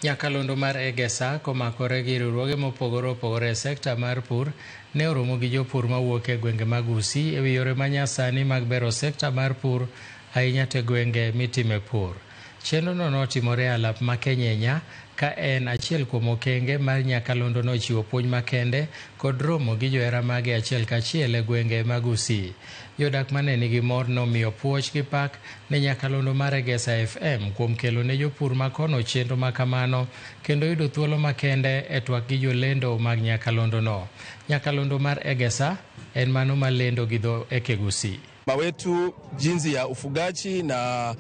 Nyakalondo mar Egesa komakore gi riwruoge mopogore opogore e sekta mar pur ne oromo gi jopur mawuok e gwenge mag Gusii ewi yore manyasani mag bero sekta mar pur ahinya te gwenge mitime pur. Chenrono notimore e alap ma Kenyenya ka en achiel kuom okenge mar Nyakalondo nochiwo puonj makende kod romo gi johera mage achiel kachiel e gwenge mag Gusii. Jodak mane nigi mor nomiyo puoch gi pak ne Nyakalondo mar Egesa FM kuom kelo ne jopur makono chenro makamano kendo yudo thuolo makende e twak gi jolendo mag Nyakalondo no. Nyakalondo mar Egesa en mano malendo gi dho eke Gusii wetu jinsi ya ufugaji na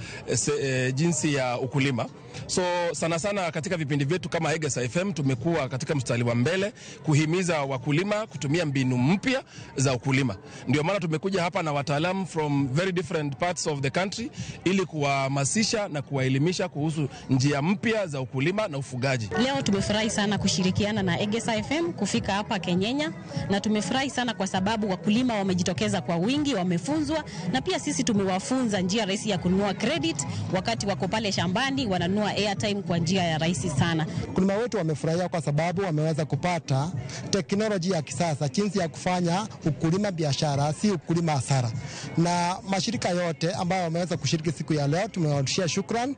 jinsi ya ukulima. So sana sana katika vipindi vyetu kama Egesa FM tumekuwa katika mstari wa mbele kuhimiza wakulima kutumia mbinu mpya za ukulima. Ndio maana tumekuja hapa na wataalamu from very different parts of the country ili kuwahamasisha na kuwaelimisha kuhusu njia mpya za ukulima na ufugaji. Leo tumefurahi sana kushirikiana na Egesa FM kufika hapa Kenyenya, na tumefurahi sana kwa sababu wakulima wamejitokeza kwa wingi, wamefunzwa, na pia sisi tumewafunza njia rahisi ya kununua credit wakati wako pale shambani, wananunua airtime kwa njia ya rahisi sana. Wakulima wetu wamefurahia kwa sababu wameweza kupata teknolojia ya kisasa, jinsi ya kufanya ukulima biashara, si ukulima hasara. Na mashirika yote ambayo wameweza kushiriki siku ya leo tumewarudishia shukrani.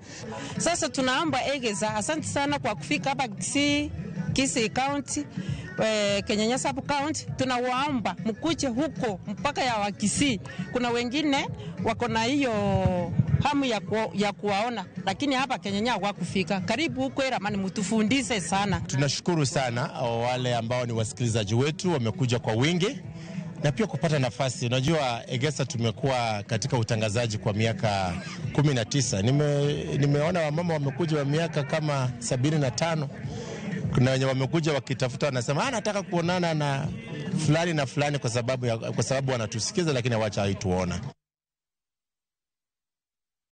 Sasa tunaomba Egesa, asante sana kwa kufika hapa Kisii County, Kenyenya Sub County. Tunawaomba mkuje huko mpaka ya Wakisii. Kuna wengine wako na hiyo hamu ya kuwaona, lakini hapa Kenyenya hawakufika. Karibu huko Eramani, mtufundishe sana. Tunashukuru sana wale ambao ni wasikilizaji wetu wamekuja kwa wingi na pia kupata nafasi. Unajua Egesa tumekuwa katika utangazaji kwa miaka 19. Nimeona wamama wamekuja wa miaka kama 75. Kuna wenye wamekuja wakitafuta, wanasema nataka kuonana na fulani na fulani kwa sababu wanatusikiza, lakini hawacha haituona.